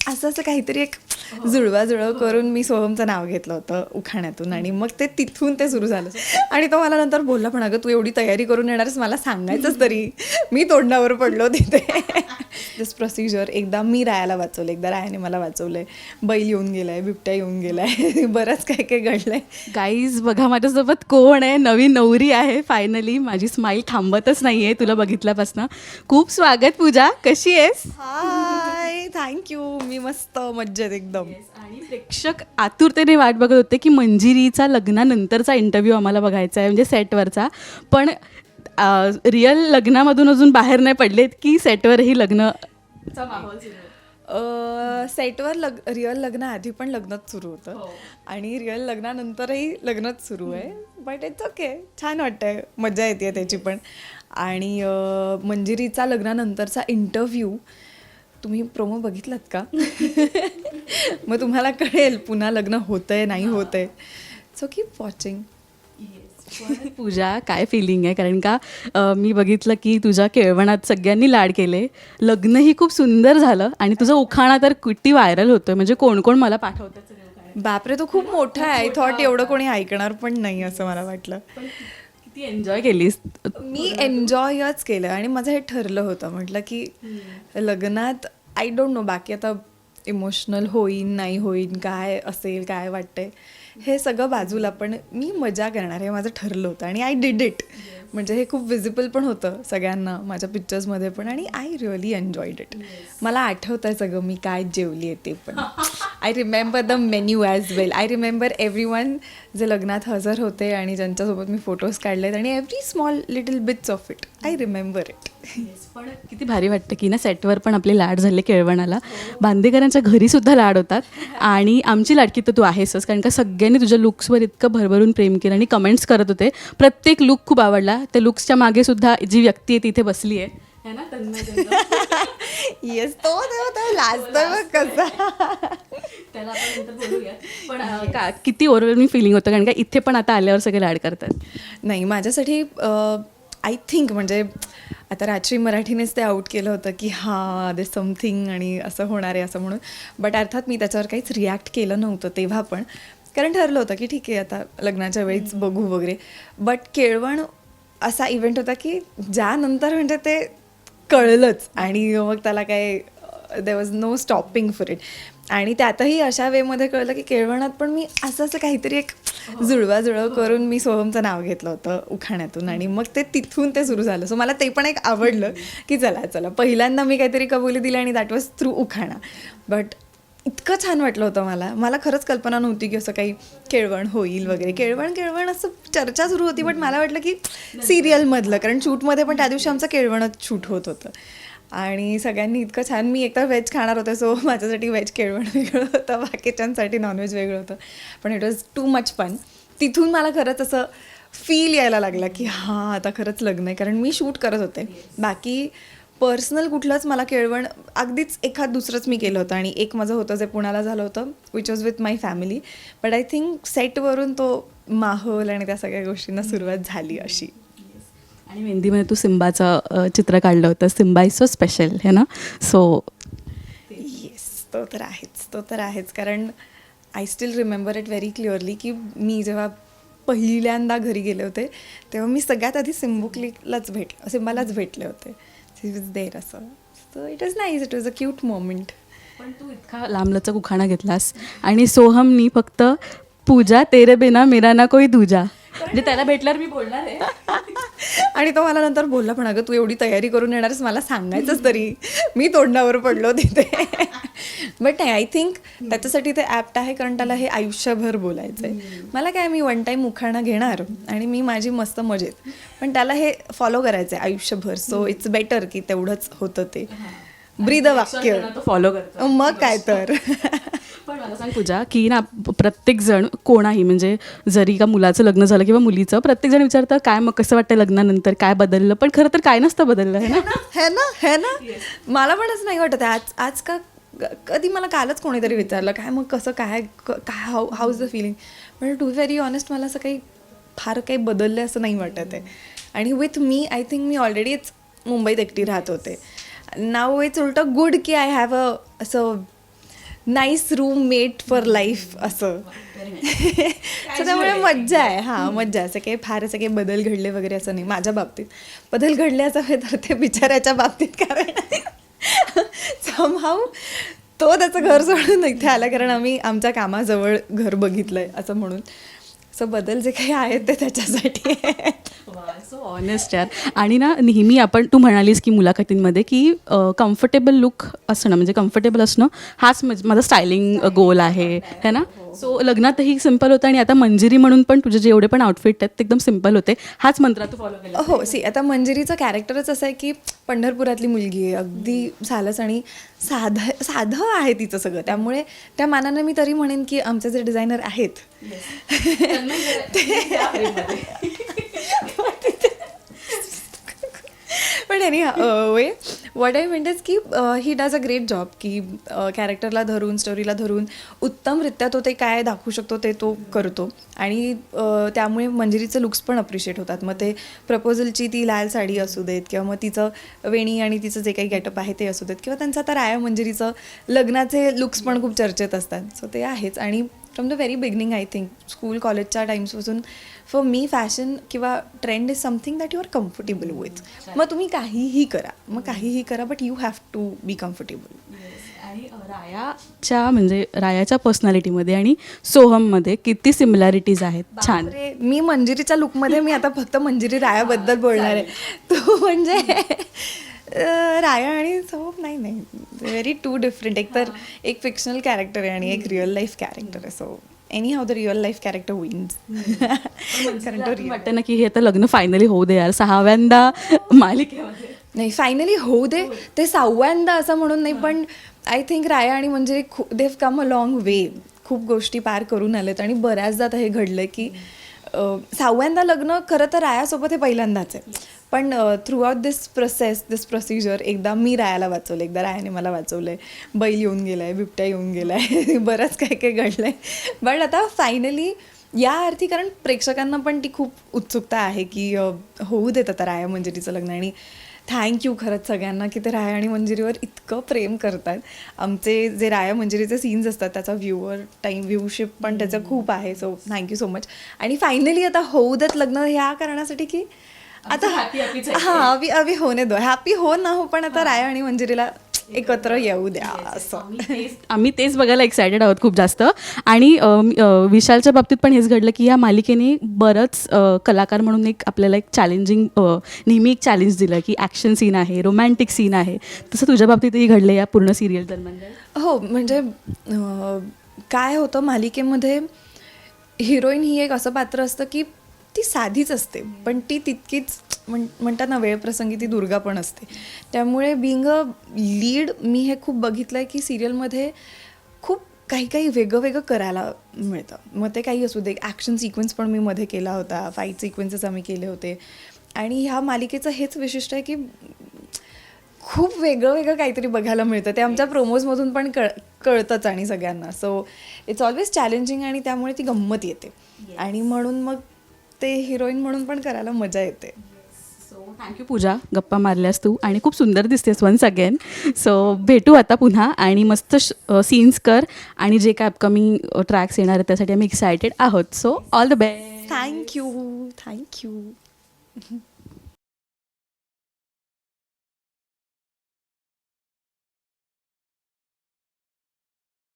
असं असं काहीतरी एक जुळवाजुळव करून मी सोहमचं नाव घेतलं होतं उखाण्यातून आणि मग ते तिथून ते सुरू झालं. आणि तो मला नंतर बोलला पण अगं तू एवढी तयारी करून येणारच मला सांगायचंच तरी. मी तोंडावर पडलो तिथे. दिस प्रोसिजर एकदा मी रायाला वाचवलं, एकदा रायाने मला वाचवलंय, बैल येऊन गेलाय, बिबट्या येऊन गेलाय, बरंच काय काय घडलंय. गाईज बघा माझ्यासोबत कोण आहे, नवीन नवरी आहे. फायनली माझी स्माईल थांबतच नाही आहे तुला बघितल्यापासून. खूप स्वागत पूजा, कशी आहेस? हाय, थँक्यू. मी मस्त मज्जेत एकदम. आणि प्रेक्षक आतुरतेने वाट बघत होते की मंजिरीचा लग्नानंतरचा इंटरव्ह्यू आम्हाला बघायचा आहे, म्हणजे सेटवरचा. पण रिअल लग्नामधून अजून बाहेर नाही पडलेत की सेटवरही लग्नचा माहोल सुरू आहे? सेटवर रिअल लग्न आधी पण लग्नच सुरू होतं आणि रिअल लग्नानंतरही लग्नच सुरू आहे. बट इट्स ओके, छान वाटतंय, मजा येते त्याची पण. आणि मंजिरीचा लग्नानंतरचा इंटरव्ह्यू तुम्ही प्रोमो बघितलात का? मग तुम्हाला कळेल पुन्हा लग्न होतंय नाही होतंय. So keep watching. पूजा, काय फिलिंग आहे? कारण का मी बघितलं की तुझ्या केळवणात सगळ्यांनी लाड केले, लग्नही खूप सुंदर झालं आणि तुझा उखाणा तर किती व्हायरल होतोय, म्हणजे कोण कोण मला पाठवतात. बापरे, तो खूप मोठा आहे. आय थॉट एवढं कोणी ऐकणार पण नाही असं मला वाटलं. किती एन्जॉय केलीस? मी एन्जॉयच केलं आणि माझं हे ठरलं होतं, म्हटलं की लग्नात आय डोंट नो बाकी आता इमोशनल होईन नाही होईन, काय असेल काय वाटतंय हे सगळं बाजूला, पण मी मजा करणार हे माझं ठरलं होतं आणि आय डिड इट. म्हणजे हे खूप विजिबल पण होतं सगळ्यांना माझ्या पिक्चर्समध्ये पण आणि आय रिअली एन्जॉयड इट. मला आठवतं आहे सगळं मी काय जेवली आहे ते पण. I remember the menu as well. I remember everyone जे लग्नात हजर होते आणि ज्यांच्यासोबत मी फोटोज काढलेत आणि every small little bits of it I remember it. पण किती भारी वाटतं की ना सेटवर पण आपले लाड झाले केळवणाला. बांदेकरांच्या घरी सुद्धा लाड होतात आणि आमची लाडकी तर तू आहेसच, कारण का सगळ्यांनी तुझ्या लुक्सवर इतकं भरभरून प्रेम केलं आणि कमेंट्स करत होते. प्रत्येक लुक खूप आवडला. त्या लुक्सच्या मागे सुद्धा जी व्यक्ती आहे तिथे बसली आहे ना. येस, तो लाजतोय बघ कसा. त्याला आपण नंतर बोलूया. पण किती ओव्हरवेल्मिंग फिलिंग होतं, कारण का इथे पण आता आल्यावर सगळे लाड करतात. नाही, माझ्यासाठी आय थिंक म्हणजे आता राजश्री मराठीनेच ते आऊट केलं होतं की हां दे समथिंग आणि असं होणार आहे असं म्हणून. बट अर्थात मी त्याच्यावर काहीच रिॲक्ट केलं नव्हतं तेव्हा पण, कारण ठरलं होतं की ठीक आहे आता लग्नाच्या वेळीच बघू वगैरे. बट केळवण असा इव्हेंट होता की ज्यानंतर म्हणजे ते कळलंच आणि मग त्याला काय there was no stopping for it. आणि त्यातही अशा वेमध्ये कळलं की केळवणात पण मी असं असं काहीतरी एक जुळवाजुळव करून मी सोहमचं नाव घेतलं होतं उखाण्यातून आणि मग ते तिथून ते सुरू झालं. सो मला ते पण एक आवडलं की चला पहिल्यांदा मी काहीतरी कबुली दिली आणि दॅट वॉज थ्रू उखाणा. बट इतकं छान वाटलं होतं मला खरंच कल्पना नव्हती की असं काही केळवण होईल वगैरे. केळवण असं चर्चा सुरू होती, बट मला वाटलं की सिरियलमधलं, कारण शूटमध्ये पण त्या दिवशी आमचं केळवणच शूट होत होतं आणि सगळ्यांनी इतकं छान. मी एकतर व्हेज खाणार होते, सो माझ्यासाठी व्हेज केळवण वेगळं होतं, बाकीच्यांसाठी नॉनव्हेज वेगळं होतं. पण it was too much fun. तिथून मला खरंच असं फील यायला लागला की हां आता खरंच लग्न आहे, कारण मी शूट करत होते. बाकी पर्सनल कुठलंच मला केळवण अगदीच एखाद दुसरंच मी केलं होतं आणि एक माझं होतं जे पुण्याला झालं होतं which was with my family. But I think सेटवरून तो माहोल आणि त्या सगळ्या गोष्टींना सुरुवात झाली अशी. आणि मेहंदीमध्ये तू सिम्बाचं चित्र काढलं होतं. सिम्बा इज सो स्पेशल है ना. सो येस, तो तर आहेच कारण I still remember it very clearly की मी जेव्हा पहिल्यांदा घरी गेले होते तेव्हा मी सगळ्यात आधी सिम्बालाच भेटले होते. शी वॉज देअर असं. So it was nice, it was a cute moment. पण तू इतका लांबलचक उखाणा घेतलास आणि सोहमनी फक्त पूजा तेरे बिना मेरा ना कोई दूजा, म्हणजे त्याला भेटल्यावर मी बोलणार आहे. आणि तो मला नंतर बोलला पण अगं तू एवढी तयारी करून येणारच मला सांगायचंच तरी. मी तोंडावर पडलो तिथे. बट नाही, आय थिंक त्याच्यासाठी ते ॲप्ट आहे, कारण त्याला हे आयुष्यभर बोलायचं आहे. मला काय, मी वन टाईम उखाणा घेणार आणि मी माझी मस्त मजेत, पण त्याला हे फॉलो करायचं आहे आयुष्यभर. सो इट्स बेटर की तेवढंच होतं ते ब्रीद वाक्य फॉलो करतो. मग काय तर. पण मला सांग पूजा की ना प्रत्येकजण कोणाही, म्हणजे जरी का मुलाचं लग्न झालं किंवा मुलीचं, प्रत्येकजण विचारतं काय मग कसं वाटतं लग्नानंतर, काय बदललं. पण खरं तर काय नसतं बदललं, है ना. मला पण असं नाही वाटत आहे. आज का कधी मला कालच कोणीतरी विचारलं काय मग कसं काय हाऊ इज द फिलिंग. पण टू व्हेरी ऑनेस्ट मला असं काही फार काही बदललं असं नाही वाटत आहे. आणि विथ मी आय थिंक मी ऑलरेडीच मुंबईत एकटी राहत होते. नाव इट्स उलटं गुड की आय हॅव असं nice roommate for life असं. सो त्यामुळे मज्जा आहे. हां, मज्जा आहे. असं काही फार असं काही बदल घडले वगैरे असं नाही माझ्या बाबतीत. बदल घडले असावे तर ते बिचाऱ्याच्या बाबतीत, कारण समहाऊ तो त्याचं घर सोडून इथे आला, कारण आम्ही आमच्या कामाजवळ घर बघितलं आहे असं म्हणून. सो बदल जे काही आहेत ते त्याच्यासाठी आहे. सो ऑनेस्ट यार. आणि ना नेहमी तू म्हणालीस की मुलाखतींमध्ये की कम्फर्टेबल लुक असणं, म्हणजे कम्फर्टेबल असणं हाच माझा स्टायलिंग गोल आहे है ना. सो लग्नातही सिम्पल होतं आणि आता मंजिरी म्हणून पण तुझे जेवढे पण आउटफिट आहेत ते एकदम सिम्पल होते. हाच मंत्र तू फॉलो केला. हो, आता मंजिरीचं कॅरेक्टरच असं आहे की पंढरपुरातली मुलगी आहे, अगदी सालस आणि साधं आहे तिचं सगळं. त्यामुळे त्या मानानं मी तरी म्हणेन की आमचे जे डिझायनर आहेत पण anyway what I mean is की he does a great job की कॅरेक्टरला धरून, स्टोरीला धरून उत्तमरित्या तो ते काय दाखवू शकतो ते तो करतो. आणि त्यामुळे मंजिरीचे लुक्स पण अप्रिशिएट होतात. मग ते प्रपोजलची ती लाल साडी असू देत, किंवा मग तिचं वेणी आणि तिचं जे काही गेटअप आहे ते असू देत, किंवा त्यांचं आता राया मंजिरीचं लग्नाचे लुक्स पण खूप चर्चेत असतात. सो ते आहेच. आणि from the very beginning I think school कॉलेजच्या टाईम्सपासून फॉर मी फॅशन किंवा trend is something that you are comfortable with. मग तुम्ही काहीही करा but you have to be comfortable. आणि रायाच्या पर्सनॅलिटीमध्ये आणि सोहममध्ये किती सिमिलॅरिटीज आहेत. छान. अरे मी मंजिरीच्या लुकमध्ये मी आता फक्त मंजिरी रायाबद्दल बोलणार आहे. तो म्हणजे राया आणि सोहम नाही व्हेरी टू डिफरंट. एक तर एक फिक्शनल कॅरेक्टर आहे आणि एक रिअल लाईफ कॅरेक्टर आहे. So any how the real life character wins. कारण तो वाटतं ना की हे आता लग्न फायनली होऊ दे यार, 6व्यांदा मालिकेमध्ये. नाही, फायनली होऊ दे ते 6व्यांदा असं म्हणून नाही, पण आय थिंक राया आणि म्हणजे they have come a long वे. खूप गोष्टी पार करून आलेत आणि बऱ्याचदा आता हे घडलं की 6व्यांदा लग्न खरं तर रायासोबत हे पहिल्यांदाच आहे. पण थ्रू आउट दिस प्रोसिजर एकदा मी रायाला वाचवलं, एकदा रायाने मला वाचवलं आहे, बैल येऊन गेला आहे, बिबट्या येऊन गेला आहे, बरंच काय काय घडलं आहे. बट आता फायनली या अर्थी, कारण प्रेक्षकांना पण ती खूप उत्सुकता आहे की होऊ देत आता राया मंजिरीचं लग्न. आणि थँक्यू खरंच सगळ्यांना की ते राया आणि मंजिरीवर इतकं प्रेम करतात. आमचे जे राया मंजिरीचे सीन्स असतात त्याचा व्ह्यूशिप पण त्याचं खूप आहे. So thank you so much. आणि फायनली आता होऊ देत लग्न ह्या कारणासाठी की आता हां अवी होणे दो, हॅपी हो ना हो, पण आता राया आणि मंजिरीला एकत्र येऊ द्या असं. आम्ही तेच बघायला एक्सायटेड आहोत खूप जास्त. आणि विशालच्या बाबतीत पण हेच घडलं की या मालिकेने बरंच कलाकार म्हणून आपल्याला एक चॅलेंजिंग, नेहमी एक चॅलेंज दिलं की ॲक्शन सीन आहे, रोमॅन्टिक सीन आहे. तसं तुझ्या बाबतीतही घडलं या पूर्ण सिरियल दरम्यान? हो, म्हणजे काय होतं मालिकेमध्ये, हिरोईन ही एक असं पात्र असतं की ती साधीच असते पण ती तितकीच म्हणतात ना वेळप्रसंगी ती दुर्गा पण असते. त्यामुळे बिंग अ लीड मी हे खूप बघितलं आहे की सिरियलमध्ये खूप काही वेगळं करायला मिळतं. मग ते काही असू दे, ॲक्शन सिक्वेन्स पण मी मध्ये केला होता, फाईट सिक्वेन्सेस आम्ही केले होते. आणि ह्या मालिकेचं हेच विशिष्ट आहे की खूप वेगळं काहीतरी बघायला मिळतं. ते आमच्या प्रोमोजमधून पण कळतंच आणि सगळ्यांना. सो इट्स ऑलवेज चॅलेंजिंग आणि त्यामुळे ती गंमत येते. आणि म्हणून मग ते हिरोईन म्हणून पण करायला मजा येते. सो थँक्यू पूजा, गप्पा मारल्यास तू आणि खूप सुंदर दिसतेस वन्स अगेन. सो भेटू आता पुन्हा आणि मस्त सीन्स कर आणि जे काय अपकमिंग ट्रॅक्स येणार आहेत त्यासाठी आम्ही एक्सायटेड आहोत. So all the best. Thank you.